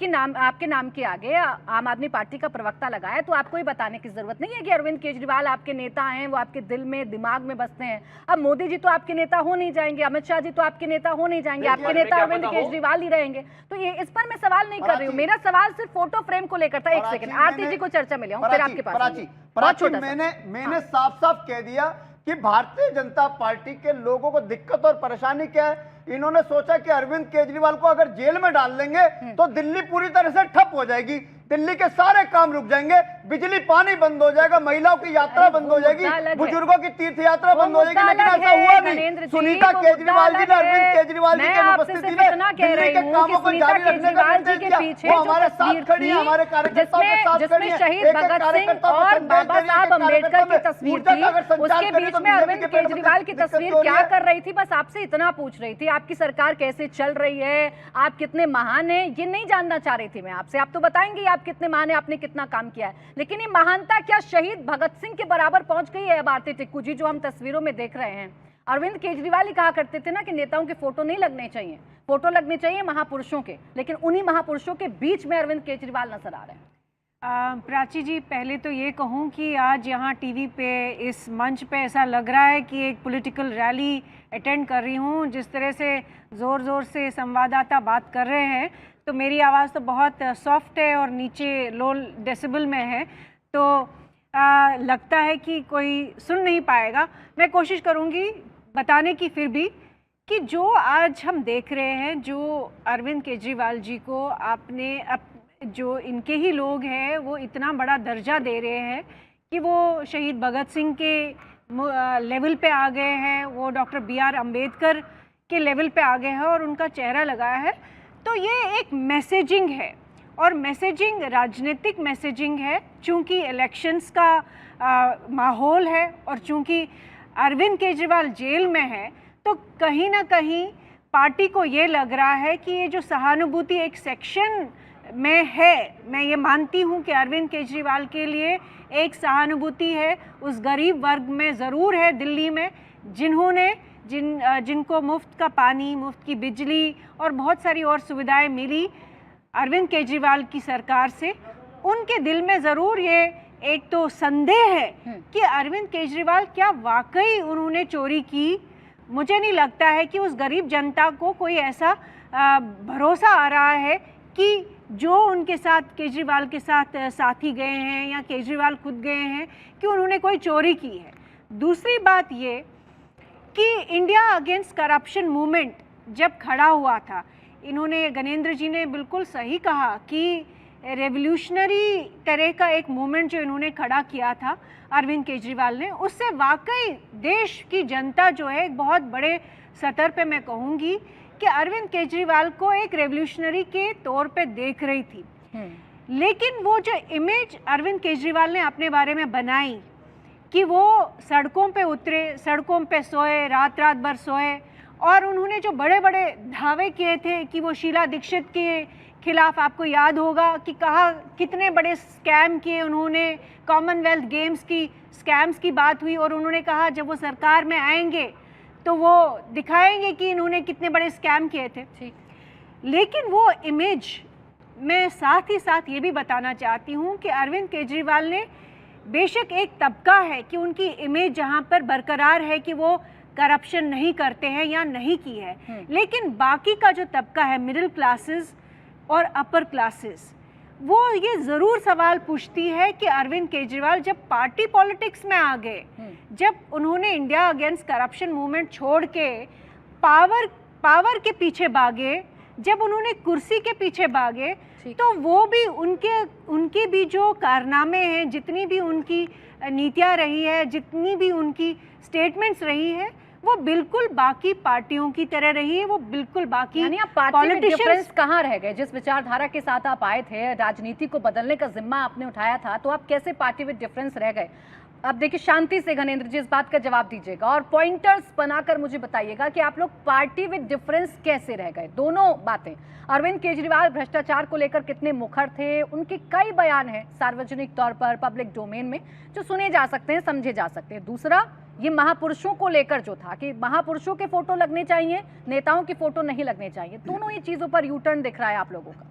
आपके नाम के आगे आम आदमी पार्टी का प्रवक्ता लगाया, तो आपको ये बताने की जरूरत नहीं है कि अरविंद केजरीवाल आपके नेता हैं, वो आपके दिल में दिमाग में बसते हैं। अब मोदी जी तो आपके नेता हो नहीं जाएंगे, अमित शाह जी तो आपके नेता हो नहीं जाएंगे, आपके नेता अरविंद केजरीवाल ही रहेंगे। तो ये इस पर मैं सवाल नहीं कर रही हूँ, मेरा सवाल सिर्फ फोटो फ्रेम को लेकर था। एक सेकंड, आरती जी को चर्चा में ले आऊं, फिर आपके पास। मैंने साफ साफ कह दिया कि भारतीय जनता पार्टी के लोगों को दिक्कत और परेशानी क्या है। इन्होंने सोचा कि अरविंद केजरीवाल को अगर जेल में डाल देंगे तो दिल्ली पूरी तरह से ठप हो जाएगी, दिल्ली के सारे काम रुक जाएंगे, बिजली पानी बंद हो जाएगा, महिलाओं की यात्रा बंद हो जाएगी, बुजुर्गों की तीर्थ यात्रा बंद हो जाएगी। लेकिन ऐसा हुआ नहीं। सुनीता केजरीवाल जी ने अरविंद केजरीवाल जी की उपस्थिति में दिल्ली के कामों को जारी रखने का निर्णय किया। वो हमारे साथ खड़ी है, हमारे कार्यकर्ताओं के साथ खड़ी है। शहीद भगत सिंह और बाबा साहब अम्बेडकर की तस्वीर थी, उसके बीच में अरविंद केजरीवाल की तस्वीर क्या कर रही थी? बस आपसे इतना पूछ रही थी, आपकी सरकार कैसे चल रही है, आप कितने महान हैं, ये नहीं जानना चाह रही थी मैं आपसे। आप तो बताएंगे आप कितने महान हैं, आपने कितना काम किया है, लेकिन ये महानता क्या शहीद भगत सिंह के बराबर पहुंच गई है? अब आरती टिक्कू जी, जो हम तस्वीरों में देख रहे हैं, अरविंद केजरीवाल ही कहा करते थे ना कि नेताओं के फोटो नहीं लगने चाहिए, फोटो लगने चाहिए महापुरुषों के, लेकिन उन्हीं महापुरुषों के बीच में अरविंद केजरीवाल नजर आ रहे हैं। प्राची जी, पहले तो ये कहूँ कि आज यहाँ टीवी पे इस मंच पे ऐसा लग रहा है कि एक पॉलिटिकल रैली अटेंड कर रही हूँ। जिस तरह से ज़ोर ज़ोर से संवाददाता बात कर रहे हैं, तो मेरी आवाज़ तो बहुत सॉफ्ट है और नीचे लो डेसिबल में है, तो लगता है कि कोई सुन नहीं पाएगा। मैं कोशिश करूँगी बताने की फिर भी कि जो आज हम देख रहे हैं, जो अरविंद केजरीवाल जी को आपने जो इनके ही लोग हैं वो इतना बड़ा दर्जा दे रहे हैं कि वो शहीद भगत सिंह के लेवल पे आ गए हैं, वो डॉक्टर BR अम्बेडकर के लेवल पे आ गए हैं और उनका चेहरा लगाया है। तो ये एक मैसेजिंग है, और मैसेजिंग राजनीतिक मैसेजिंग है। चूँकि इलेक्शंस का माहौल है और चूँकि अरविंद केजरीवाल जेल में है, तो कहीं ना कहीं पार्टी को ये लग रहा है कि ये जो सहानुभूति एक सेक्शन में है, मैं ये मानती हूँ कि अरविंद केजरीवाल के लिए एक सहानुभूति है उस गरीब वर्ग में ज़रूर है दिल्ली में, जिनको मुफ्त का पानी, मुफ्त की बिजली और बहुत सारी और सुविधाएं मिली अरविंद केजरीवाल की सरकार से। उनके दिल में ज़रूर ये एक तो संदेह है कि अरविंद केजरीवाल क्या वाकई उन्होंने चोरी की। मुझे नहीं लगता है कि उस गरीब जनता को कोई ऐसा भरोसा आ रहा है कि जो उनके साथ केजरीवाल के साथ साथी गए हैं या केजरीवाल खुद गए हैं कि उन्होंने कोई चोरी की है। दूसरी बात ये कि इंडिया अगेंस्ट करप्शन मूवमेंट जब खड़ा हुआ था, इन्होंने गणेंद्र जी ने बिल्कुल सही कहा कि रेवोल्यूशनरी तरह का एक मूवमेंट जो इन्होंने खड़ा किया था अरविंद केजरीवाल ने, उससे वाकई देश की जनता जो है एक बहुत बड़े स्तर पे मैं कहूँगी कि अरविंद केजरीवाल को एक रेवोल्यूशनरी के तौर पे देख रही थी। लेकिन वो जो इमेज अरविंद केजरीवाल ने अपने बारे में बनाई कि वो सड़कों पे उतरे, सड़कों पे सोए, रात रात भर सोए, और उन्होंने जो बड़े बड़े दावे किए थे कि वो शीला दीक्षित के खिलाफ, आपको याद होगा कि कहा कितने बड़े स्कैम किए उन्होंने, कॉमनवेल्थ गेम्स की स्कैम्स की बात हुई, और उन्होंने कहा जब वो सरकार में आएंगे तो वो दिखाएंगे कि इन्होंने कितने बड़े स्कैम किए थे। लेकिन वो इमेज, मैं साथ ही साथ ये भी बताना चाहती हूँ कि अरविंद केजरीवाल ने बेशक एक तबका है कि उनकी इमेज जहाँ पर बरकरार है कि वो करप्शन नहीं करते हैं या नहीं की है, लेकिन बाकी का जो तबका है, मिडिल क्लासेस और अपर क्लासेस, वो ये ज़रूर सवाल पूछती है कि अरविंद केजरीवाल जब पार्टी पॉलिटिक्स में आ गए, जब उन्होंने इंडिया अगेंस्ट करप्शन मूवमेंट छोड़ के पावर के पीछे भागे, जब उन्होंने कुर्सी के पीछे भागे, तो वो भी उनके भी जो कारनामे हैं, जितनी भी उनकी नीतियाँ रही है, जितनी भी उनकी स्टेटमेंट्स रही है, वो बिल्कुल बाकी पार्टियों की तरह रही है। वो बिल्कुल बाकी पॉलिटिशियंस कहाँ रह गए? जिस विचारधारा के साथ आप आए थे, राजनीति को बदलने का जिम्मा आपने उठाया था, तो आप कैसे पार्टी विद डिफरेंस रह गए? अब देखिए, शांति से गणेंद्र जी इस बात का जवाब दीजिएगा और पॉइंटर्स बनाकर मुझे बताइएगा कि आप लोग पार्टी विद डिफरेंस कैसे रह गए। दोनों बातें, अरविंद केजरीवाल भ्रष्टाचार को लेकर कितने मुखर थे, उनके कई बयान हैं सार्वजनिक तौर पर, पब्लिक डोमेन में, जो सुने जा सकते हैं, समझे जा सकते हैं। दूसरा, ये महापुरुषों को लेकर जो था कि महापुरुषों के फोटो लगने चाहिए, नेताओं की फोटो नहीं लगने चाहिए। दोनों ही चीजों पर यू टर्न दिख रहा है आप लोगों का।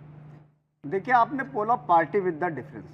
देखिए, आपने poll of party with the difference.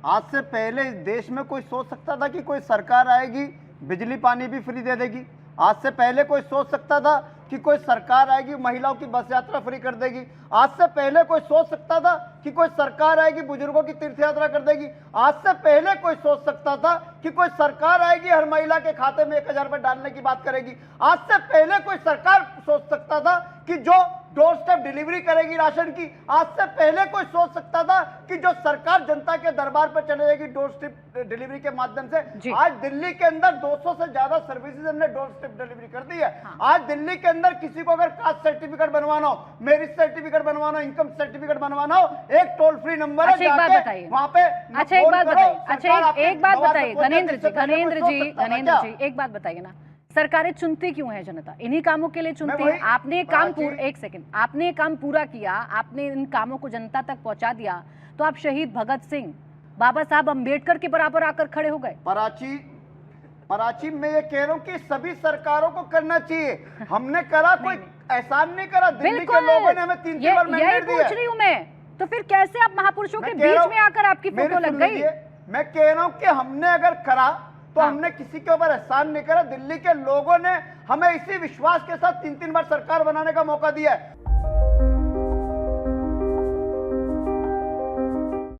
आज से पहले इस देश में कोई सोच सकता था कि कोई सरकार आएगी बिजली पानी भी फ्री दे देगी? आज से पहले कोई सोच सकता था कि कोई सरकार आएगी महिलाओं की बस यात्रा फ्री कर देगी? आज से पहले कोई सोच सकता था कि कोई सरकार आएगी बुजुर्गों की तीर्थ यात्रा कर देगी? आज से पहले कोई सोच सकता था कि कोई सरकार आएगी हर महिला के खाते में 1000 रुपए डालने की बात करेगी? आज से पहले कोई सरकार सोच सकता था कि जो डोर स्टेप डिलीवरी करेगी राशन की? आज से पहले कोई सोच सकता था कि जो सरकार जनता के दरबार पर चले जाएगी डोर स्टेप डिलीवरी के माध्यम से? आज दिल्ली के अंदर 200 से ज्यादा सर्विसेज हमने डोर स्टेप डिलीवरी कर दी है। आज दिल्ली के अंदर किसी को अगर कास्ट सर्टिफिकेट बनवाना हो, मैरिज सर्टिफिकेट बनवाना हो, इनकम सर्टिफिकेट बनवाना हो, एक टोल फ्री नंबर है, अच्छा, एक बात बताइए वहां पे अच्छा एक बात बताइए अच्छा एक बात बताइए गणेंद्र जी एक बात बताइए ना, सरकारें चुनती क्यों है जनता? इन्हीं कामों के लिए चुनती है। आपने काम एक सेकंड, आपने काम पूरा किया, आपने इन कामों को जनता तक पहुंचा दिया, तो आप शहीद भगत सिंह, बाबा साहब अंबेडकर के बराबर आकर खड़े हो गए। पराची में ये कह रहा हूँ कि सभी सरकारों को करना चाहिए। हमने करा, कोई एहसान नहीं करा। दिल्ली के लोगों ने हमें 3 बार मैंडेट दिया। पूछ रही हूँ मैं, तो फिर कैसे आप महापुरुषों के बीच में आकर आपकी फोटो लग गई? मैं कह रहा हूँ कि हमने अगर करा तो हमने किसी के ऊपर एहसान नहीं करा। दिल्ली के लोगों ने हमें इसी विश्वास के साथ 3 बार सरकार बनाने का मौका दिया है।